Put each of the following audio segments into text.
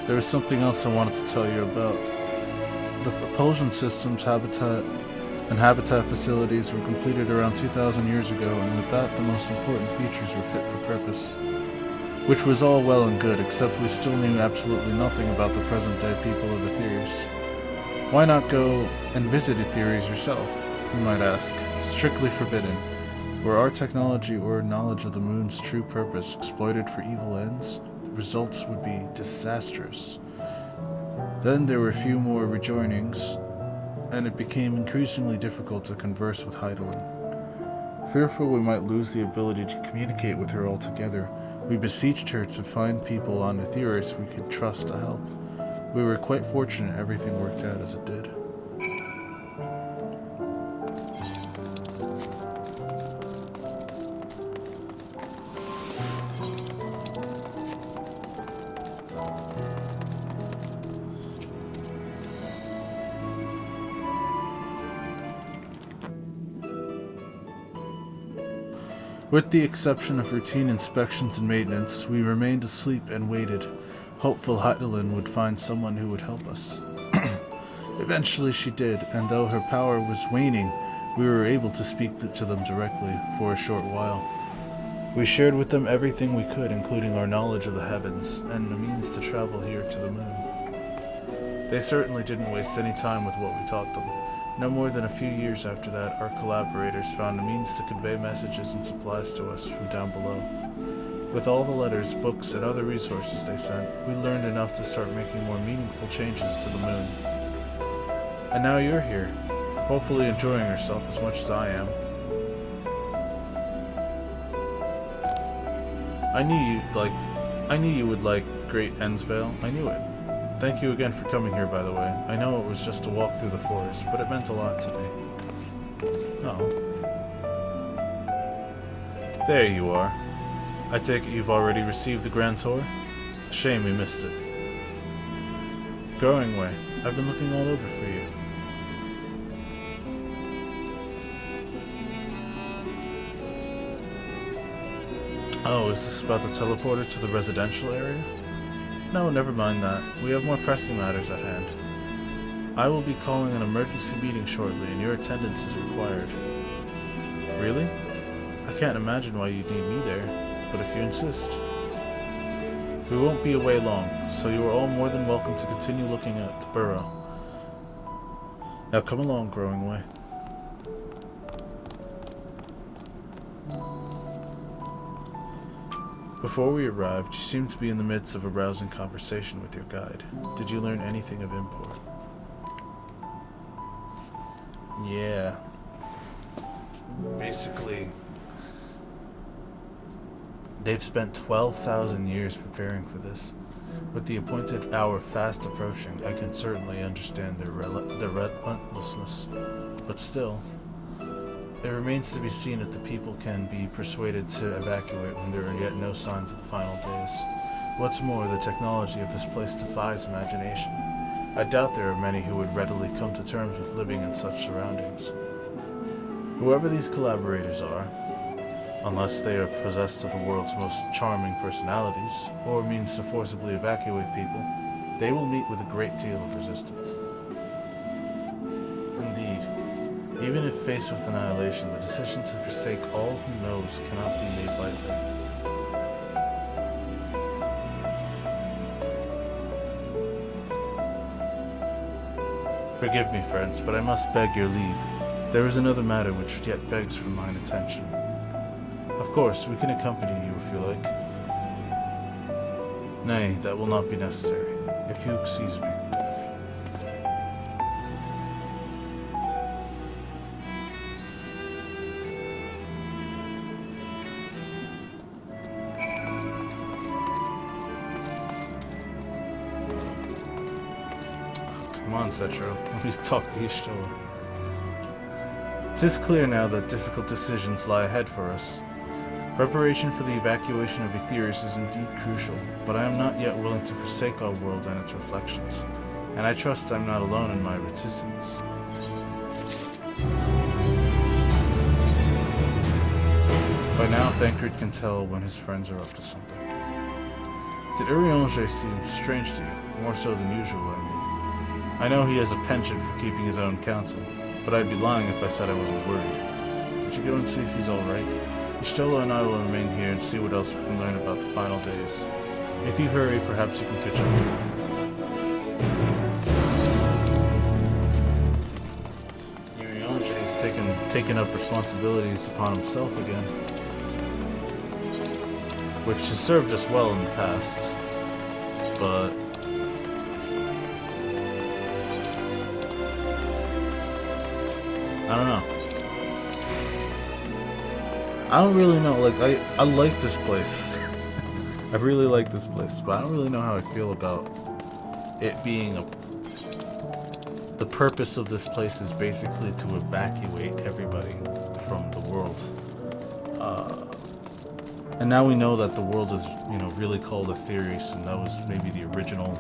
There was something else I wanted to tell you about. The propulsion system's habitat facilities were completed around 2,000 years ago, and with that, the most important features were fit for purpose. Which was all well and good, except we still knew absolutely nothing about the present-day people of Aetherius. Why not go and visit Aetherius yourself, you might ask. Strictly forbidden. Were our technology or knowledge of the moon's true purpose exploited for evil ends, the results would be disastrous. Then there were few more rejoinings, and it became increasingly difficult to converse with Heidelin. Fearful we might lose the ability to communicate with her altogether, we beseeched her to find people on Aetherius we could trust to help. We were quite fortunate everything worked out as it did. With the exception of routine inspections and maintenance, we remained asleep and waited, hopeful Heidelin would find someone who would help us. Eventually she did, and though her power was waning, we were able to speak to them directly for a short while. We shared with them everything we could, including our knowledge of the heavens, and the means to travel here to the moon. They certainly didn't waste any time with what we taught them. No more than a few years after that, our collaborators found a means to convey messages and supplies to us from down below. With all the letters, books, and other resources they sent, we learned enough to start making more meaningful changes to the moon. And now you're here, hopefully enjoying yourself as much as I am. I knew you would like Great Ensvale. I knew it. Thank you again for coming here, by the way. I know it was just a walk through the forest, but it meant a lot to me. Oh. There you are. I take it you've already received the Grand Tour? Shame we missed it. Growing Way, I've been looking all over for you. Oh, is this about the teleporter to the residential area? No, never mind that. We have more pressing matters at hand. I will be calling an emergency meeting shortly, and your attendance is required. Really? I can't imagine why you'd need me there, but if you insist. We won't be away long, so you are all more than welcome to continue looking at the burrow. Now come along, Growing Way. Before we arrived, you seemed to be in the midst of a rousing conversation with your guide. Did you learn anything of import? Yeah. Basically, they've spent 12,000 years preparing for this. With the appointed hour fast approaching, I can certainly understand their relentlessness. But still, it remains to be seen if the people can be persuaded to evacuate when there are yet no signs of the final days. What's more, the technology of this place defies imagination. I doubt there are many who would readily come to terms with living in such surroundings. Whoever these collaborators are, unless they are possessed of the world's most charming personalities, or means to forcibly evacuate people, they will meet with a great deal of resistance. Indeed, even if faced with annihilation, the decision to forsake all who knows cannot be made lightly. Forgive me, friends, but I must beg your leave. There is another matter which yet begs for mine attention. Of course, we can accompany you if you like. Nay, that will not be necessary, if you excuse me. Come on, Cetro, let me talk to Ishtar. 'Tis clear now that difficult decisions lie ahead for us. Preparation for the evacuation of Aetherius is indeed crucial, but I am not yet willing to forsake our world and its reflections, and I trust I'm not alone in my reticence. By now, Thancred can tell when his friends are up to something. Did Urianger seem strange to you? More so than usual, I mean. I know he has a penchant for keeping his own counsel, but I'd be lying if I said I wasn't worried. Would you go and see if he's alright? Ishtolo and I will remain here and see what else we can learn about the final days. If you hurry, perhaps you can catch up. Taken up responsibilities upon himself again, which has served us well in the past, but I don't know. I don't really know. Like, I like this place. I really like this place, but I don't really know how I feel about it being the purpose of this place is basically to evacuate everybody from the world. And now we know that the world is, really called Aetherius, and that was maybe the original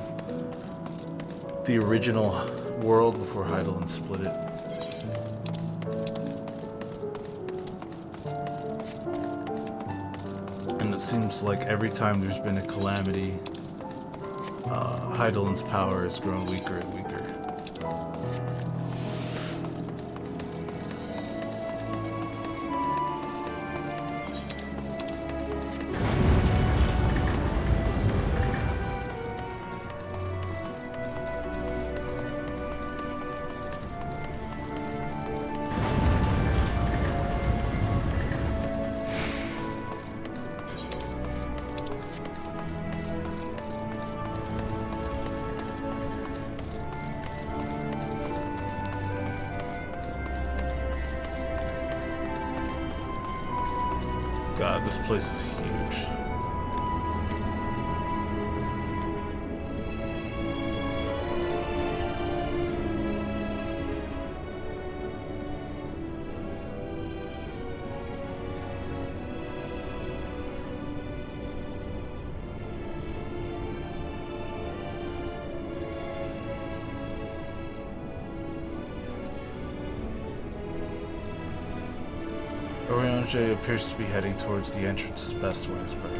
world before Heidelin split it. And it seems like every time there's been a calamity, Heidelin's power has grown weaker and weaker. God, this place is huge. Urianger appears to be heading towards the entrance as best ways, but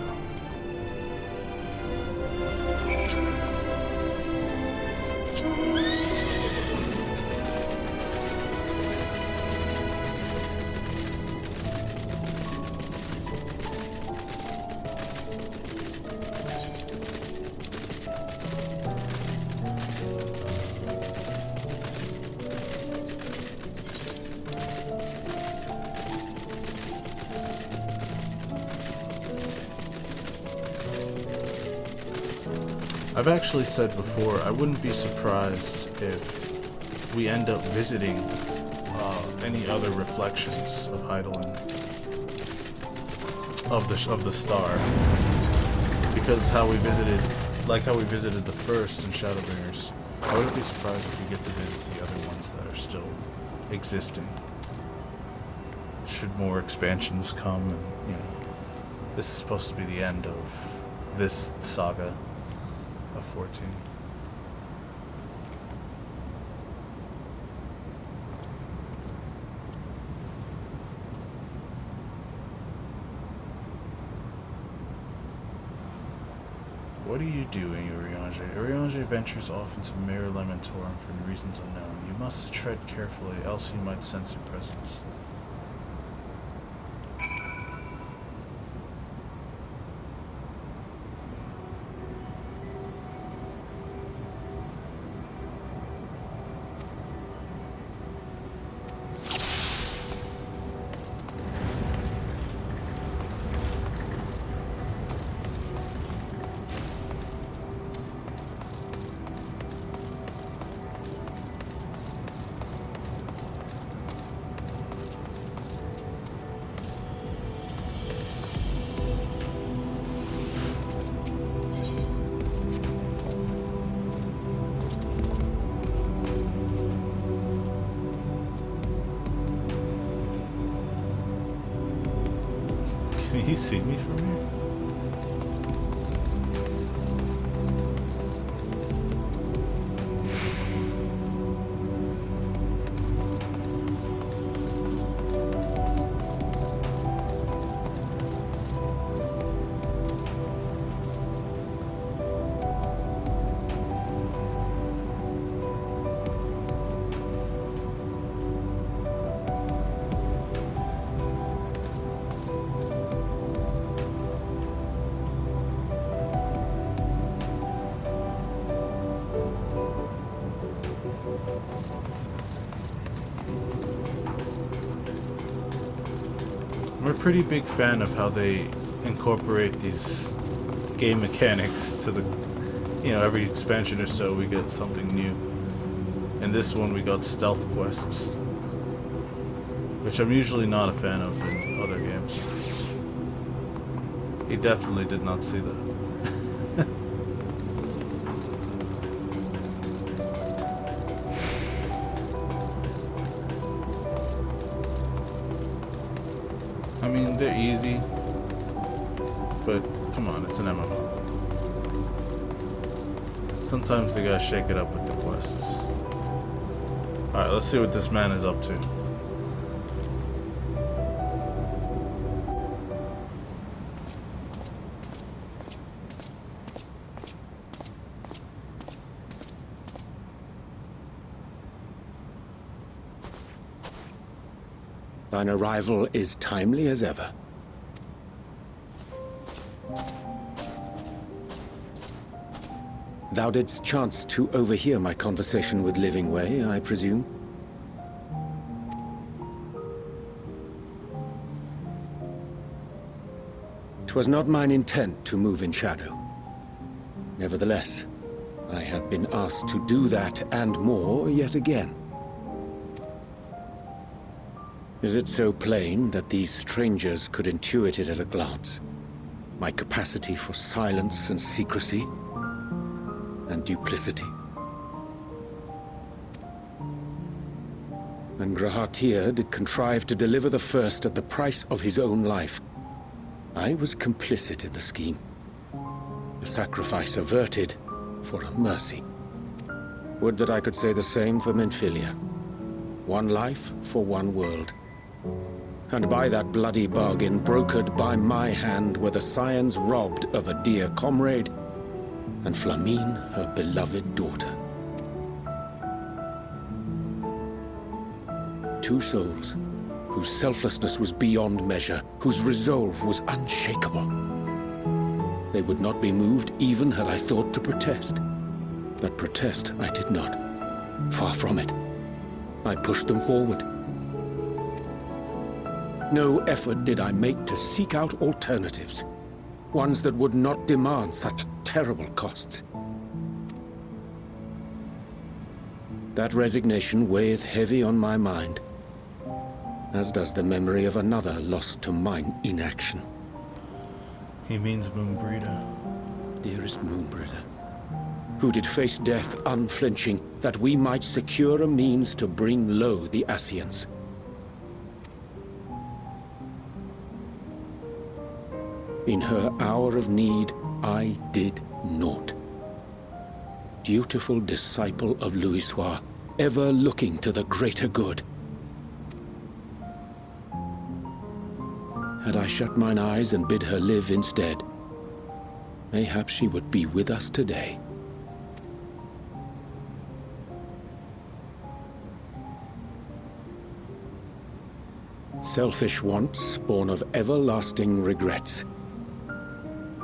I've actually said before, I wouldn't be surprised if we end up visiting any other reflections of Heidelin, of the star, because how we visited the first in Shadowbringers. I wouldn't be surprised if we get to visit the other ones that are still existing. Should more expansions come, and this is supposed to be the end of this saga of 14. What are you doing, Urianger? Urianger ventures off into Mare Lementorum for reasons unknown. You must tread carefully, else you might sense your presence. Can he see me from here? I'm a pretty big fan of how they incorporate these game mechanics to the, every expansion or so we get something new. In this one we got stealth quests, which I'm usually not a fan of in other games. He definitely did not see that. I mean, they're easy, but come on, it's an MMO. Sometimes they gotta shake it up with the quests. Alright, let's see what this man is up to. Thine arrival is timely as ever. Thou didst chance to overhear my conversation with Living Way, I presume? 'Twas not mine intent to move in shadow. Nevertheless, I have been asked to do that and more yet again. Is it so plain that these strangers could intuit it at a glance? My capacity for silence and secrecy, and duplicity. And Grahatir did contrive to deliver the first at the price of his own life. I was complicit in the scheme. A sacrifice averted for a mercy. Would that I could say the same for Menphilia. One life for one world. And by that bloody bargain brokered by my hand were the scions robbed of a dear comrade, and Flamine her beloved daughter. Two souls, whose selflessness was beyond measure, whose resolve was unshakable. They would not be moved even had I thought to protest. But protest I did not. Far from it. I pushed them forward. No effort did I make to seek out alternatives, ones that would not demand such terrible costs. That resignation weigheth heavy on my mind, as does the memory of another lost to mine inaction. He means Moonbreeder. Dearest Moonbreeder, who did face death unflinching, that we might secure a means to bring low the Ascians. In her hour of need, I did naught. Dutiful disciple of Louisoix, ever looking to the greater good. Had I shut mine eyes and bid her live instead, mayhap she would be with us today. Selfish wants, born of everlasting regrets.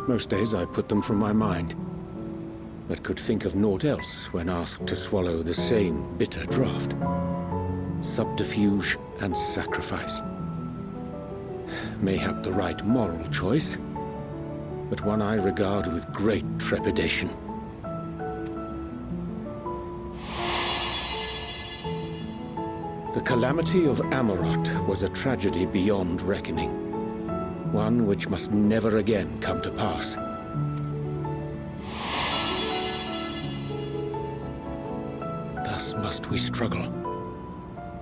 Most days I put them from my mind, but could think of naught else when asked to swallow the same bitter draught. Subterfuge and sacrifice. Mayhap the right moral choice, but one I regard with great trepidation. The calamity of Amarot was a tragedy beyond reckoning. One which must never again come to pass. Thus must we struggle,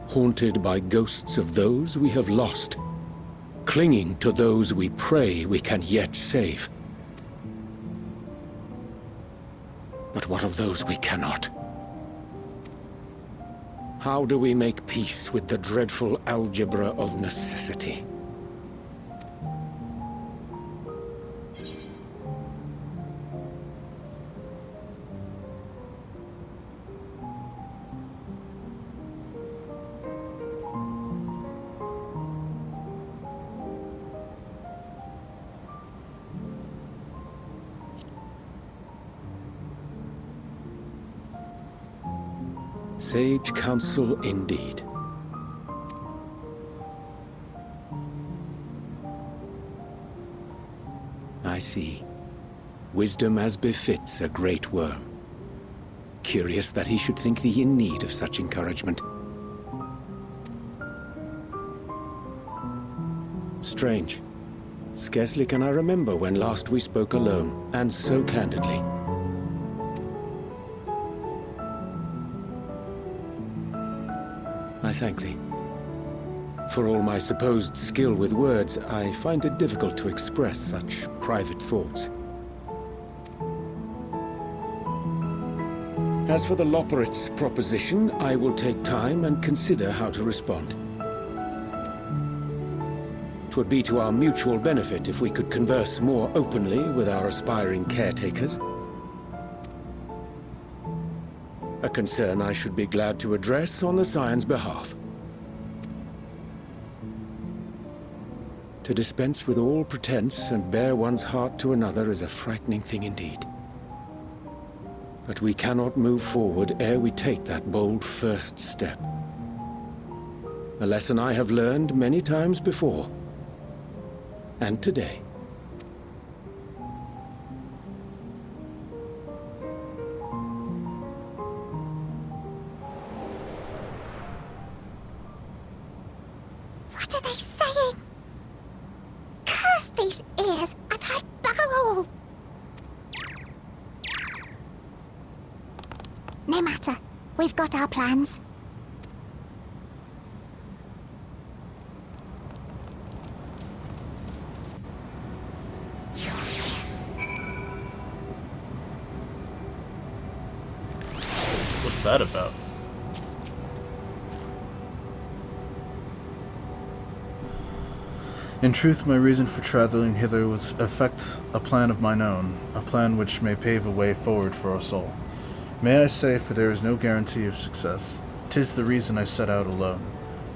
haunted by ghosts of those we have lost, clinging to those we pray we can yet save. But what of those we cannot? How do we make peace with the dreadful algebra of necessity? Sage counsel indeed. I see. Wisdom as befits a great worm. Curious that he should think thee in need of such encouragement. Strange. Scarcely can I remember when last we spoke alone, and so candidly. I thank thee. For all my supposed skill with words, I find it difficult to express such private thoughts. As for the Loporrit's proposition, I will take time and consider how to respond. 'Twould be to our mutual benefit if we could converse more openly with our aspiring caretakers. A concern I should be glad to address on the Scion's behalf. To dispense with all pretense and bare one's heart to another is a frightening thing indeed. But we cannot move forward ere we take that bold first step. A lesson I have learned many times before. And today. What are they saying? Curse these ears! I've heard bugger all! No matter. We've got our plans. What's that about? In truth, my reason for traveling hither was to effect a plan of mine own, a plan which may pave a way forward for us all. May I say, for there is no guarantee of success, 'tis the reason I set out alone.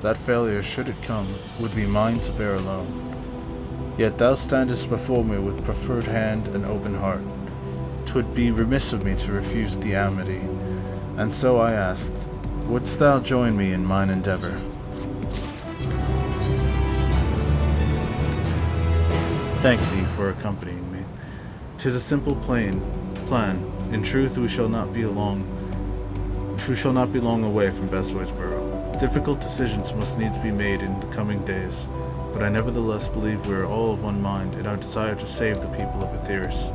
That failure, should it come, would be mine to bear alone. Yet thou standest before me with proffered hand and open heart. 'Twould be remiss of me to refuse thee amity, and so I asked, wouldst thou join me in mine endeavor? Thank thee for accompanying me. 'Tis a simple plan. In truth, we shall not be long away from Bessoysborough. Difficult decisions must needs be made in the coming days, but I nevertheless believe we are all of one mind in our desire to save the people of Aetheris.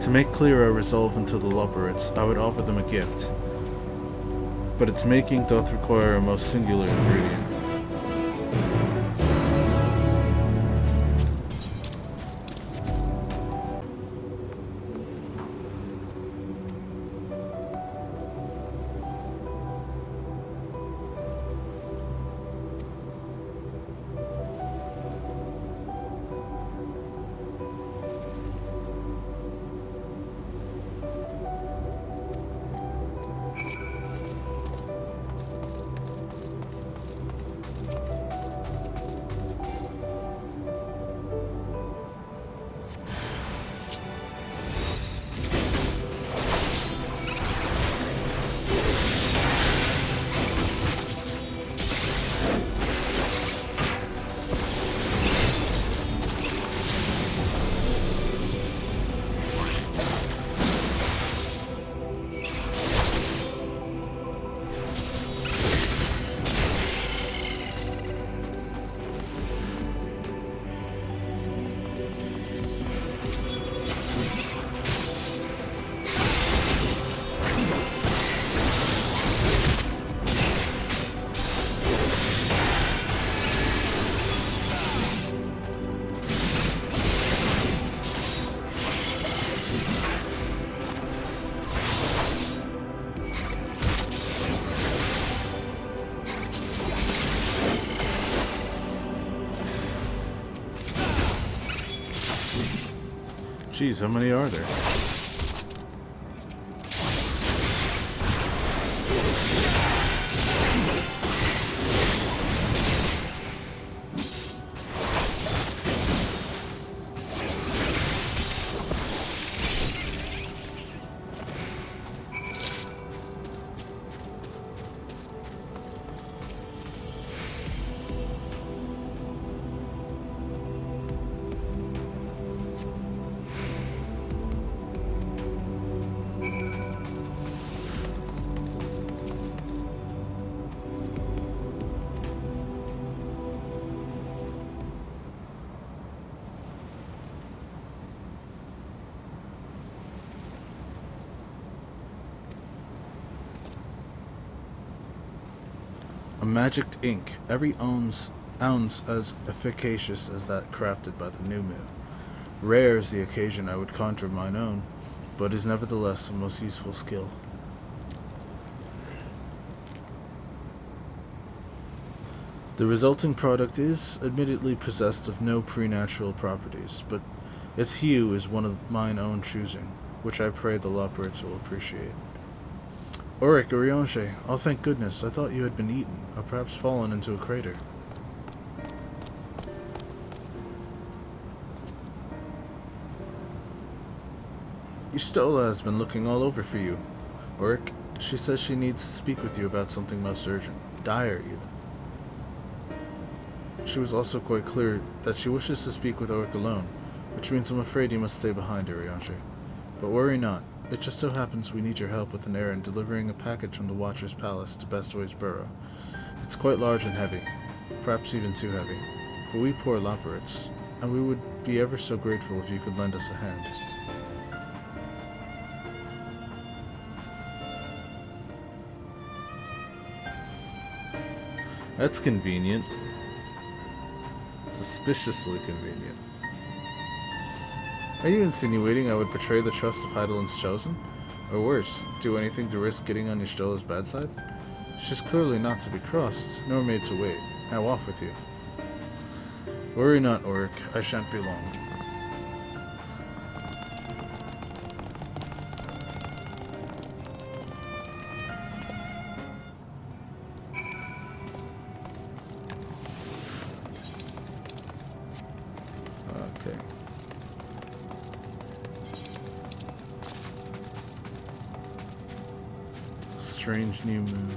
To make clear our resolve unto the Loporrits, I would offer them a gift, but its making doth require a most singular ingredient. Geez, how many are there? magicked ink, every ounce as efficacious as that crafted by the new moon. Rare is the occasion I would conjure mine own, but is nevertheless a most useful skill. The resulting product is, admittedly, possessed of no preternatural properties, but its hue is one of mine own choosing, which I pray the Loperites will appreciate. Auric Orionche, oh thank goodness, I thought you had been eaten, or perhaps fallen into a crater. Yustola has been looking all over for you, Auric. She says she needs to speak with you about something most urgent, dire even. She was also quite clear that she wishes to speak with Auric alone, which means I'm afraid you must stay behind, Orionche. But worry not. It just so happens we need your help with an errand delivering a package from the Watcher's Palace to Bestway's Burrow. It's quite large and heavy, perhaps even too heavy, for we poor Loperites, and we would be ever so grateful if you could lend us a hand. That's convenient. Suspiciously convenient. Are you insinuating I would betray the trust of Heidelin's Chosen? Or worse, do anything to risk getting on Ystola's bad side? She's clearly not to be crossed, nor made to wait. Now off with you. Worry not, Auric. I shan't be long. Okay. Strange new moon.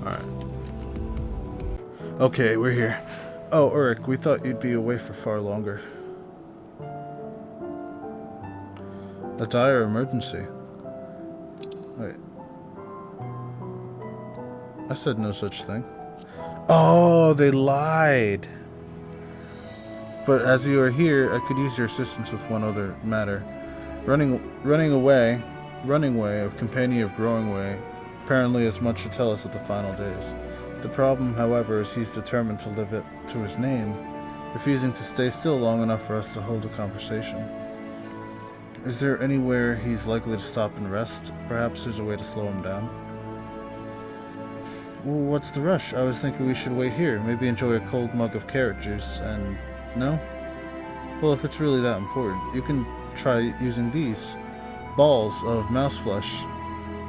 Alright. Okay, we're here. Oh, Ulrich, we thought you'd be away for far longer. A dire emergency. Wait. I said no such thing. Oh, they lied! But as you are here, I could use your assistance with one other matter. Running way of Companion of Growing Way apparently has much to tell us at the final days. The problem, however, is he's determined to live it to his name, refusing to stay still long enough for us to hold a conversation. Is there anywhere he's likely to stop and rest? Perhaps there's a way to slow him down? Well, what's the rush? I was thinking we should wait here, maybe enjoy a cold mug of carrot juice, and... No? Well, if it's really that important, you can try using these. Balls of mouse flesh.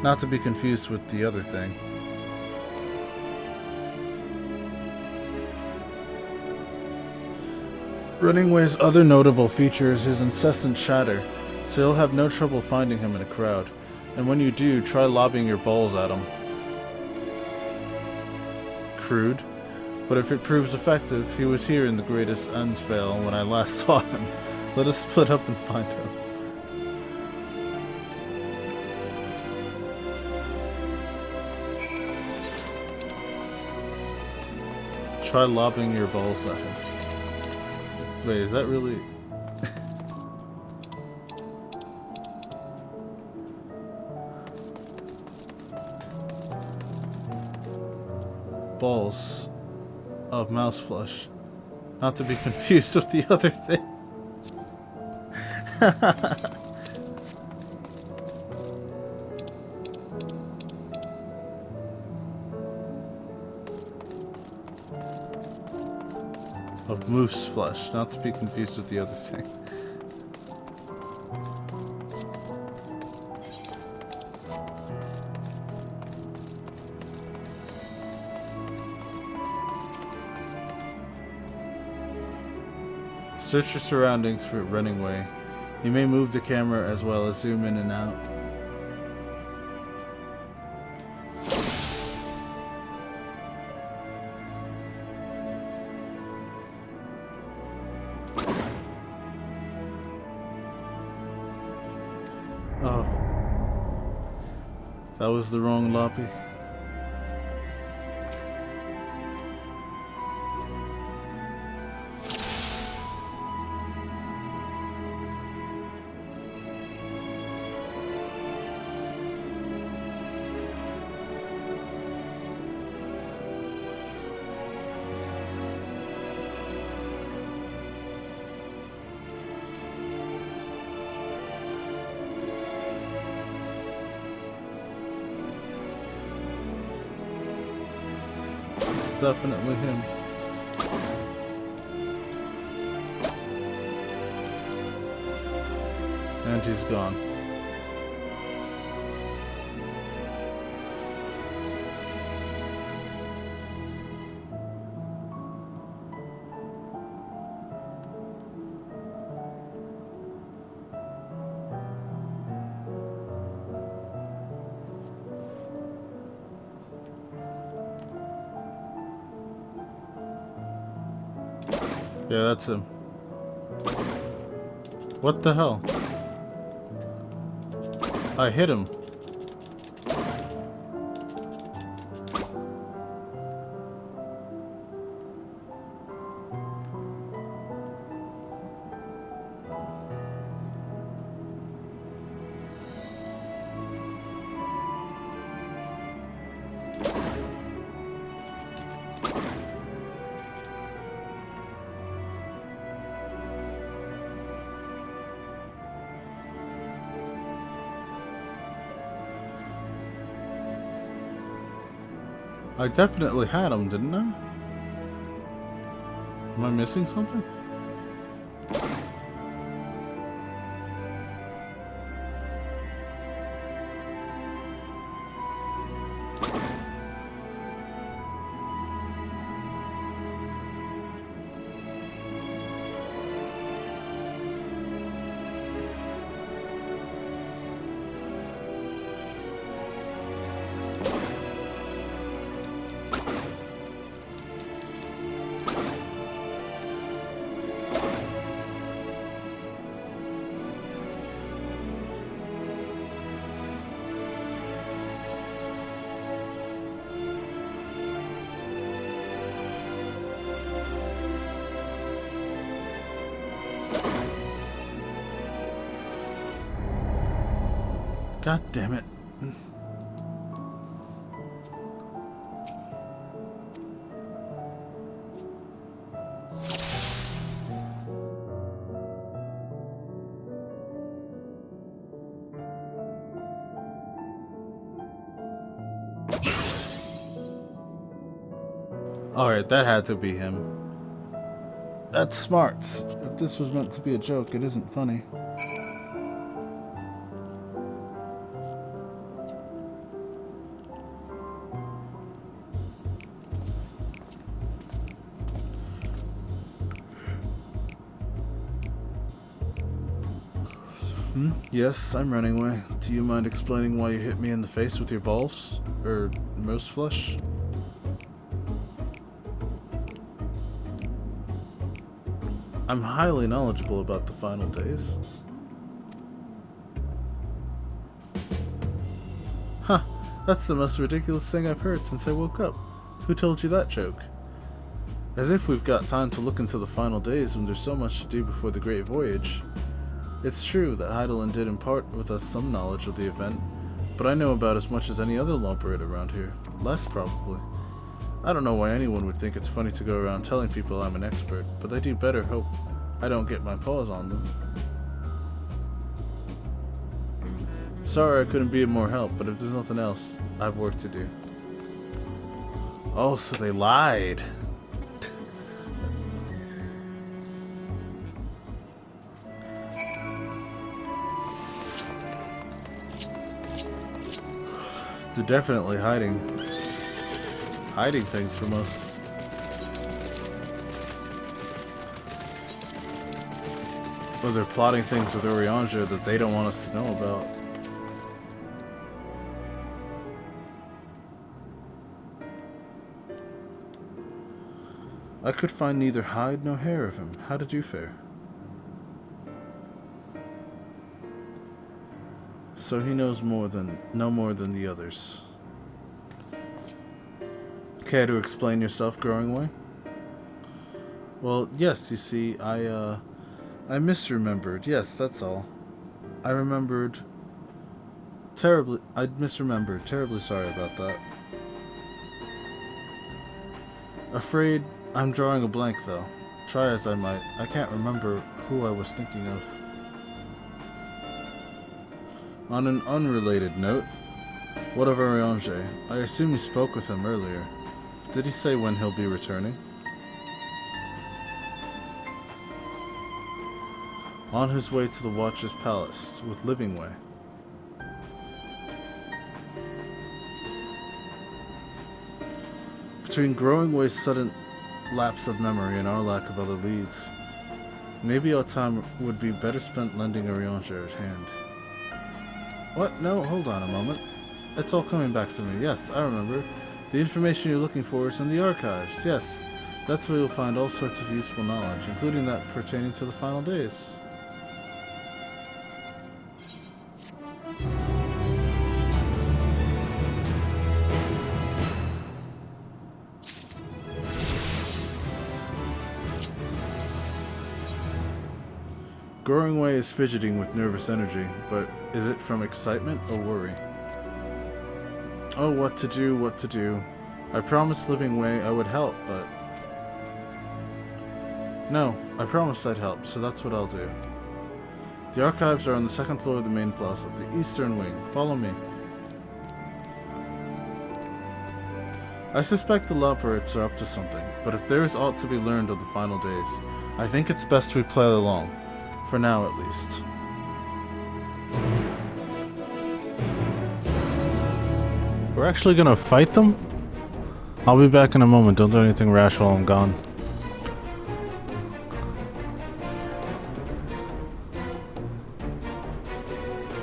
Not to be confused with the other thing. Runningway's other notable feature is his incessant chatter, so you'll have no trouble finding him in a crowd. And when you do, try lobbing your balls at him. Crude. But if it proves effective, he was here in the greatest Ansvale when I last saw him. Let us split up and find him. Try lobbing your balls at him. Wait, is that really... Balls of mouse flesh. Not to be confused with the other thing. Of moose flesh, not to be confused with the other thing. Search your surroundings for Runningway. You may move the camera as well as zoom in and out. That was the wrong Loppy. It's definitely him. And he's gone. Yeah, that's him. What the hell? I hit him. I definitely had him, didn't I? Am I missing something? God damn it. Alright, that had to be him. That's smart. If this was meant to be a joke, it isn't funny. Yes, I'm running away. Do you mind explaining why you hit me in the face with your balls? Or most flesh? I'm highly knowledgeable about the final days. Huh, that's the most ridiculous thing I've heard since I woke up. Who told you that joke? As if we've got time to look into the final days when there's so much to do before the Great Voyage. It's true that Heidelin did impart with us some knowledge of the event, but I know about as much as any other Lomperid around here. Less, probably. I don't know why anyone would think it's funny to go around telling people I'm an expert, but I do better hope I don't get my paws on them. Sorry I couldn't be of more help, but if there's nothing else, I've work to do. Oh, so they lied. They're definitely hiding things from us. Or they're plotting things with Orianja that they don't want us to know about. I could find neither hide nor hair of him. How did you fare? so he knows no more than the others. Care to explain yourself, Growing Way? Well, yes, you see, I misremembered. Yes, that's all. I misremembered. Terribly sorry about that. Afraid I'm drawing a blank, though. Try as I might, I can't remember who I was thinking of. On an unrelated note, what of Ariange? I assume you spoke with him earlier. Did he say when he'll be returning? On his way to the Watcher's Palace with Livingway. Between Growing Way's sudden lapse of memory and our lack of other leads, maybe our time would be better spent lending Ariange a hand. What? No, hold on a moment. It's all coming back to me. Yes, I remember. The information you're looking for is in the archives. Yes, that's where you'll find all sorts of useful knowledge, including that pertaining to the final days. Growing Way is fidgeting with nervous energy, but is it from excitement or worry? Oh, what to do, what to do. I promised Livingway I would help, but... No, I promised I'd help, so that's what I'll do. The archives are on the second floor of the main plaza, the eastern wing. Follow me. I suspect the Loperites are up to something, but if there is aught to be learned of the final days, I think it's best we play along. For now, at least. We're actually gonna fight them? I'll be back in a moment. Don't do anything rash while I'm gone.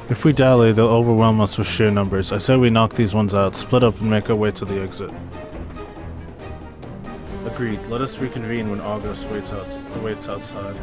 If we dally, they'll overwhelm us with sheer numbers. I say we knock these ones out, split up, and make our way to the exit. Agreed. Let us reconvene when August waits outside.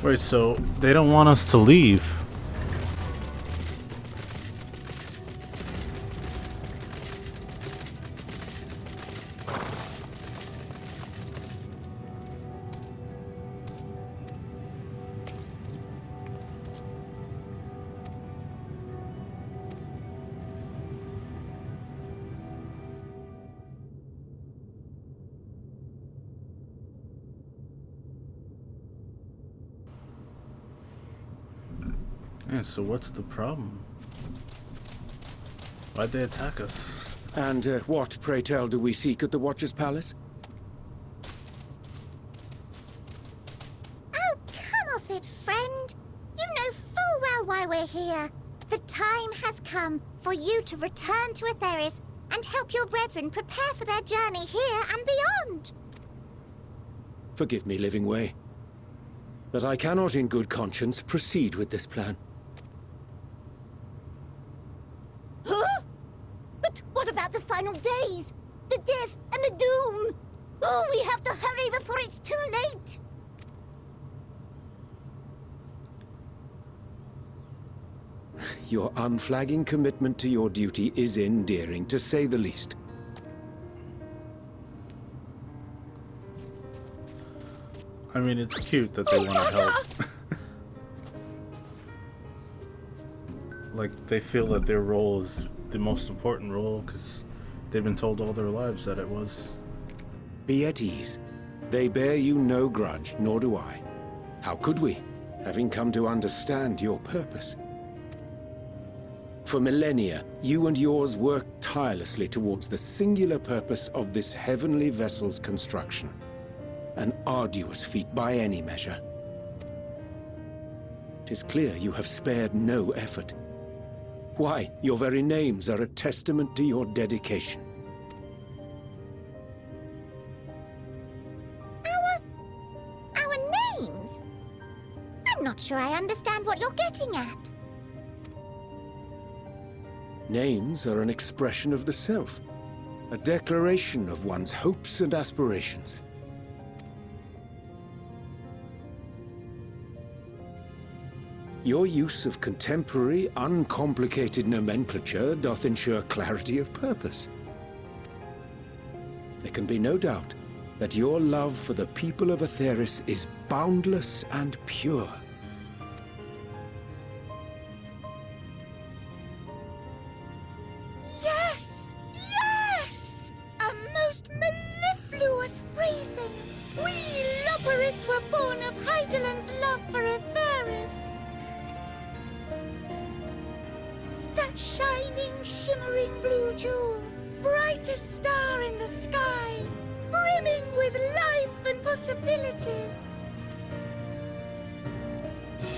Wait, so they don't want us to leave? Yeah, so what's the problem? Why'd they attack us? And what, pray tell, do we seek at the Watcher's Palace? Oh, come off it, friend. You know full well why we're here. The time has come for you to return to Etheris and help your brethren prepare for their journey here and beyond. Forgive me, Livingway, but I cannot in good conscience proceed with this plan. Huh? But your unflagging commitment to your duty is endearing, to say the least. I mean, it's cute that they want to help. Like, they feel that their role is the most important role because they've been told all their lives that it was. Be at ease. They bear you no grudge, nor do I. How could we, having come to understand your purpose? For millennia, you and yours worked tirelessly towards the singular purpose of this heavenly vessel's construction. An arduous feat by any measure. It is clear you have spared no effort. Why, your very names are a testament to your dedication. Our names? I'm not sure I understand what you're getting at. Names are an expression of the self, a declaration of one's hopes and aspirations. Your use of contemporary, uncomplicated nomenclature doth ensure clarity of purpose. There can be no doubt that your love for the people of Atheris is boundless and pure. Yes! Yes! A most mellifluous phrasing! We Loperids were born of Heideland's love for Atheris. That shining, shimmering blue jewel, brightest star in the sky, brimming with life and possibilities.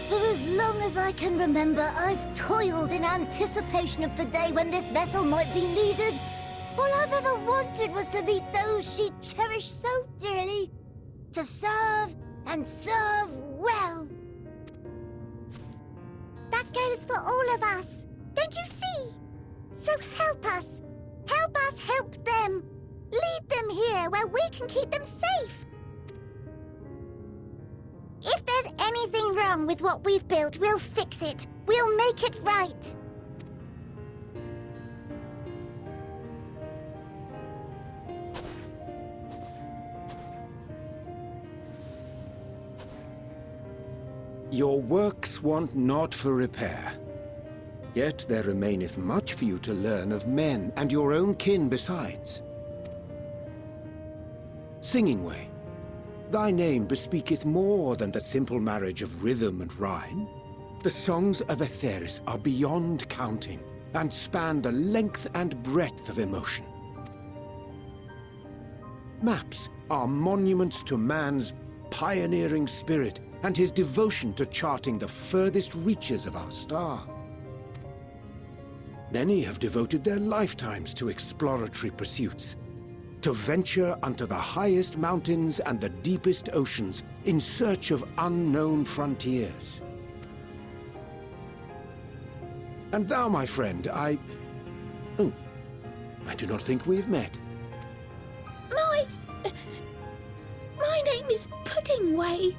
For as long as I can remember, I've toiled in anticipation of the day when this vessel might be needed. All I've ever wanted was to meet those she cherished so dearly, to serve and serve well. That goes for all of us. Don't you see? So help us. Help us help them. Lead them here where we can keep them safe. If there's anything wrong with what we've built, we'll fix it. We'll make it right. Your works want not for repair. Yet there remaineth much for you to learn of men and your own kin besides. Singing Way, thy name bespeaketh more than the simple marriage of rhythm and rhyme. The songs of Atheris are beyond counting, and span the length and breadth of emotion. Maps are monuments to man's pioneering spirit and his devotion to charting the furthest reaches of our star. Many have devoted their lifetimes to exploratory pursuits, to venture unto the highest mountains and the deepest oceans in search of unknown frontiers. And thou, my friend, I do not think we've met. My name is Puddingway.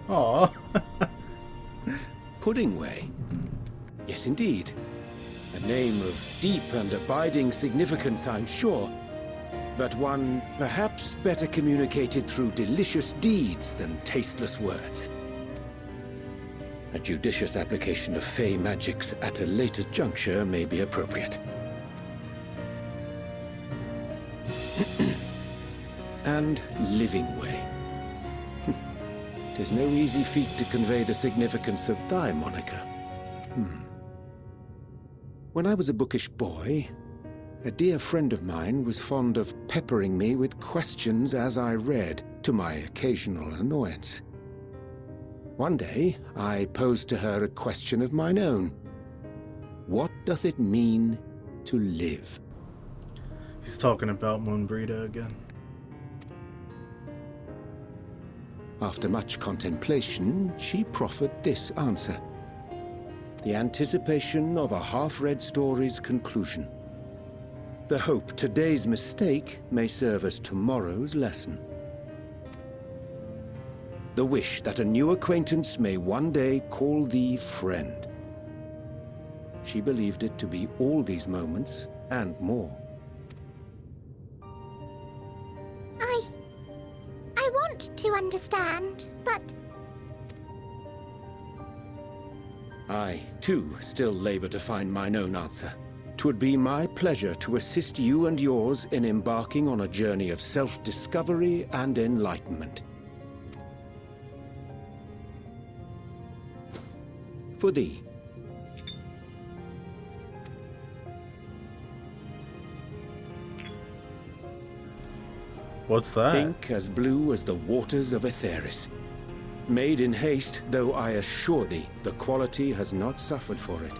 Aww. Puddingway? Yes, indeed. A name of deep and abiding significance, I'm sure, but one perhaps better communicated through delicious deeds than tasteless words. A judicious application of fey magics at a later juncture may be appropriate. And Living Way. 'Tis no easy feat to convey the significance of thy moniker. When I was a bookish boy, a dear friend of mine was fond of peppering me with questions as I read, to my occasional annoyance. One day, I posed to her a question of mine own. What doth it mean to live? He's talking about Moonbreeder again. After much contemplation, she proffered this answer. The anticipation of a half-read story's conclusion. The hope today's mistake may serve as tomorrow's lesson. The wish that a new acquaintance may one day call thee friend. she believed it to be all these moments and more. I want to understand, but... I, too, still labor to find mine own answer. 'Twould be my pleasure to assist you and yours in embarking on a journey of self-discovery and enlightenment. For thee. What's that? Ink as blue as the waters of Aetheris. Made in haste, though I assure thee, the quality has not suffered for it.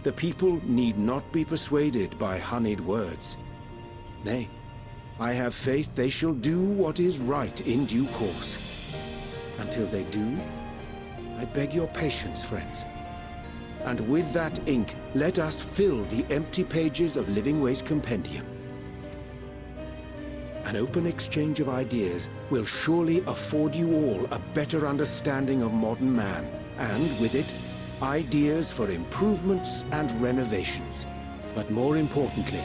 The people need not be persuaded by honeyed words. Nay, I have faith they shall do what is right in due course. Until they do, I beg your patience, friends. And with that ink, let us fill the empty pages of Living Way's compendium. An open exchange of ideas will surely afford you all a better understanding of modern man, and with it, ideas for improvements and renovations. But more importantly,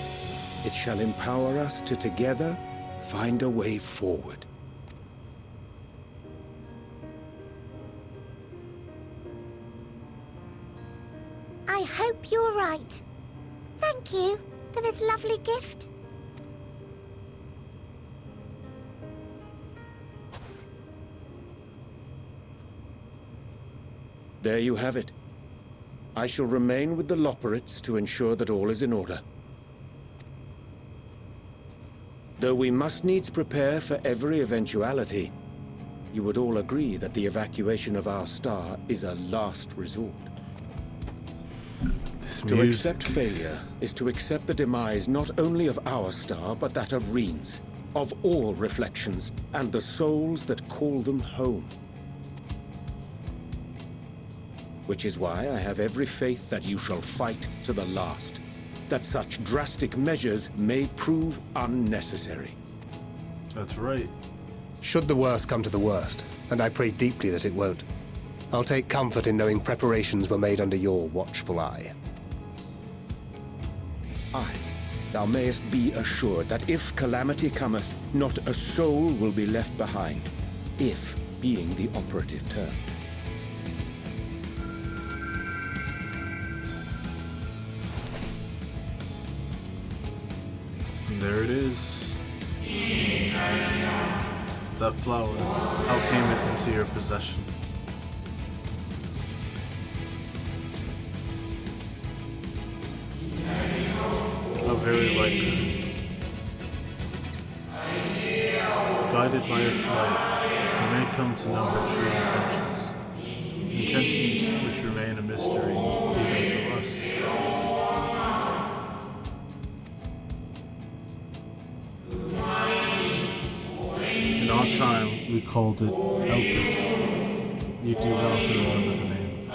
it shall empower us to together find a way forward. I hope you're right. Thank you for this lovely gift. There you have it. I shall remain with the Loporrits to ensure that all is in order. Though we must needs prepare for every eventuality, you would all agree that the evacuation of our star is a last resort. To accept failure is to accept the demise not only of our star, but that of Reen's, of all reflections, and the souls that call them home. Which is why I have every faith that you shall fight to the last, that such drastic measures may prove unnecessary. That's right. Should the worst come to the worst, and I pray deeply that it won't, I'll take comfort in knowing preparations were made under your watchful eye. Aye, thou mayest be assured that if calamity cometh, not a soul will be left behind, if being the operative term. And there it is. That flower. How came it into your possession? How very like her. Guided by its light, you may come to know her true intentions. Intentions which remain a mystery even to us. In our time, we called it Elpis. You do well to remember the name.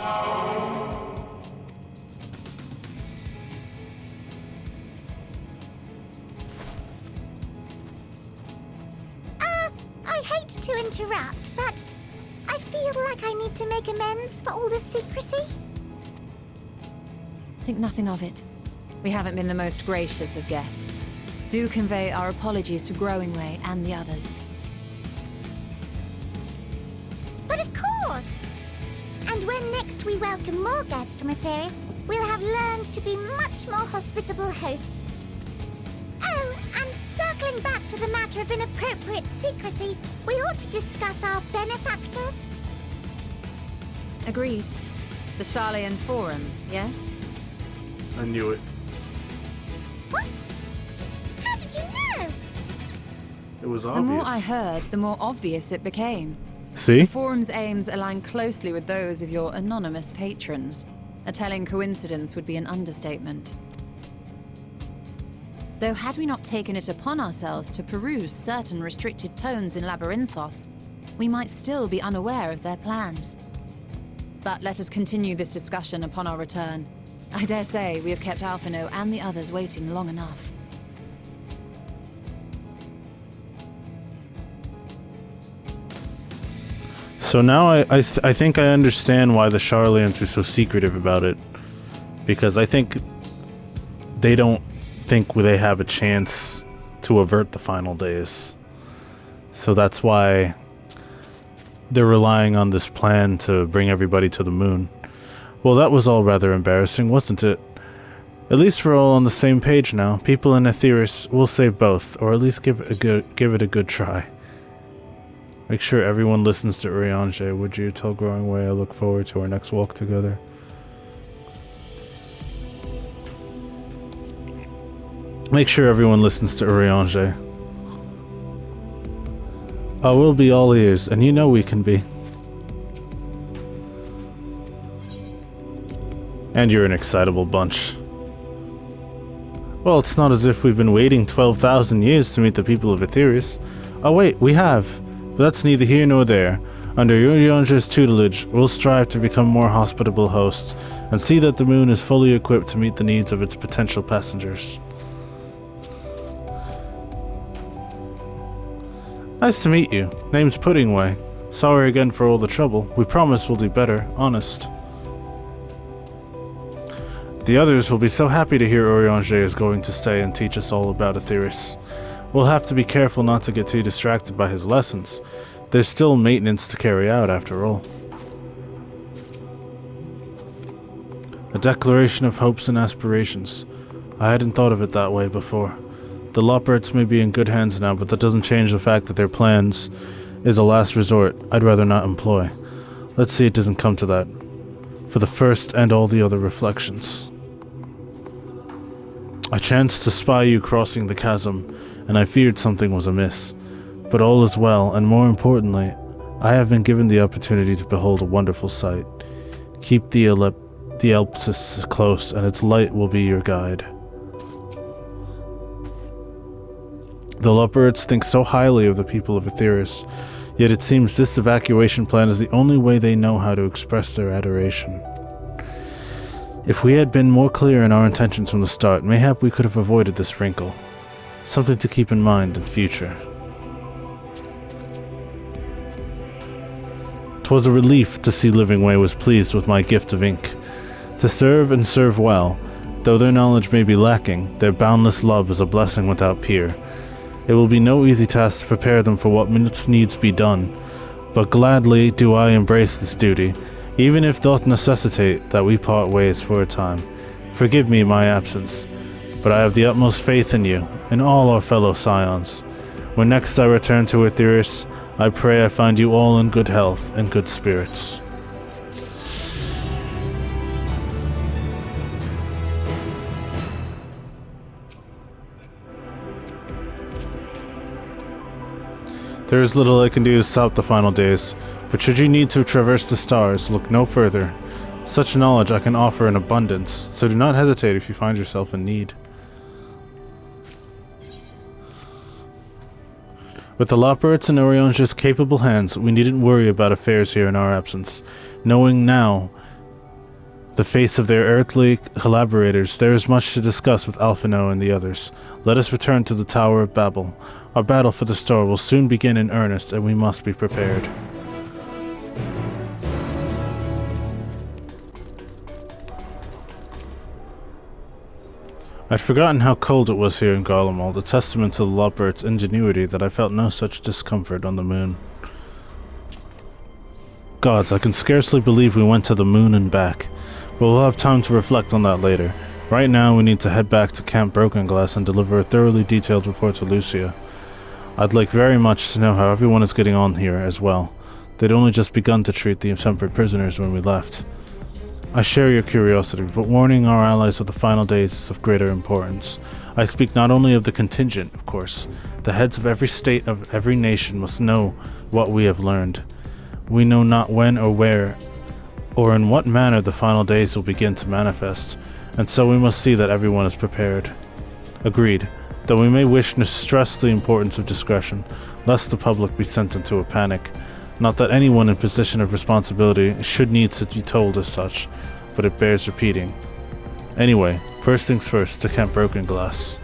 I hate to interrupt, but I feel like I need to make amends for all the secrecy. Think nothing of it. We haven't been the most gracious of guests. Do convey our apologies to Growingway and the others. But of course! And when next we welcome more guests from Aetheris, we'll have learned to be much more hospitable hosts. Oh, and circling back to the matter of inappropriate secrecy, we ought to discuss our benefactors. Agreed. The Charleyan Forum, yes? I knew it. What? How did you know? It was The obvious. more I heard, the more obvious it became. See? The Forum's aims align closely with those of your anonymous patrons. A telling coincidence would be an understatement. Though had we not taken it upon ourselves to peruse certain restricted tones in Labyrinthos, we might still be unaware of their plans. But let us continue this discussion upon our return. I dare say we have kept Alphino and the others waiting long enough. So now I think I understand why the Charlians are so secretive about it. Because I think they don't think they have a chance to avert the final days. So that's why they're relying on this plan to bring everybody to the moon. Well, that was all rather embarrassing, wasn't it? At least we're all on the same page now. People in Aetheris will save both, or at least give it a good try. Make sure everyone listens to Urianger, would you? Tell Growing Way I look forward to our next walk together. Make sure everyone listens to Urianger. I will be all ears, and you know we can be. And you're an excitable bunch. Well, it's not as if we've been waiting 12,000 years to meet the people of Aetheris. Oh wait, we have. But that's neither here nor there. Under Urianger's tutelage, we'll strive to become more hospitable hosts, and see that the moon is fully equipped to meet the needs of its potential passengers. Nice to meet you. Name's Puddingway. Sorry again for all the trouble. We promise we'll do better, honest. The others will be so happy to hear Urianger is going to stay and teach us all about Aetheris. We'll have to be careful not to get too distracted by his lessons. There's still maintenance to carry out, after all. A declaration of hopes and aspirations. I hadn't thought of it that way before. The Loporrits may be in good hands now, but that doesn't change the fact that their plans is a last resort I'd rather not employ. Let's see it doesn't come to that. For the first and all the other reflections. I chanced to spy you crossing the chasm, and I feared something was amiss. But all is well, and more importantly, I have been given the opportunity to behold a wonderful sight. Keep the Elpsis close, and its light will be your guide. The Loporrits think so highly of the people of Aetheris, yet it seems this evacuation plan is the only way they know how to express their adoration. If we had been more clear in our intentions from the start, mayhap we could have avoided this wrinkle. Something to keep in mind in future. 'Twas a relief to see Livingway was pleased with my gift of ink. To serve and serve well, though their knowledge may be lacking, their boundless love is a blessing without peer. It will be no easy task to prepare them for what needs be done, but gladly do I embrace this duty, even if doth necessitate that we part ways for a time. Forgive me my absence, but I have the utmost faith in you, and all our fellow scions. When next I return to Aetheris, I pray I find you all in good health and good spirits. There is little I can do to stop the final days, but should you need to traverse the stars, look no further. Such knowledge I can offer in abundance, so do not hesitate if you find yourself in need. With the Loporrits in Urianger's capable hands, we needn't worry about affairs here in our absence. Knowing now the face of their earthly collaborators, there is much to discuss with Alphino and the others. Let us return to the Tower of Babel. Our battle for the star will soon begin in earnest, and we must be prepared. I'd forgotten how cold it was here in Garlemald, a testament to the Loporrits' ingenuity that I felt no such discomfort on the moon. Gods, I can scarcely believe we went to the moon and back, but we'll have time to reflect on that later. Right now, we need to head back to Camp Broken Glass and deliver a thoroughly detailed report to Lucia. I'd like very much to know how everyone is getting on here as well. They'd only just begun to treat the tempered prisoners when we left. I share your curiosity, but warning our allies of the final days is of greater importance. I speak not only of the contingent, of course. The heads of every state of every nation must know what we have learned. We know not when or where, or in what manner the final days will begin to manifest, and so we must see that everyone is prepared. Agreed. Though we may wish to stress the importance of discretion, lest the public be sent into a panic. Not that anyone in position of responsibility should need to be told as such, but it bears repeating. Anyway, first things first, to Camp Broken Glass.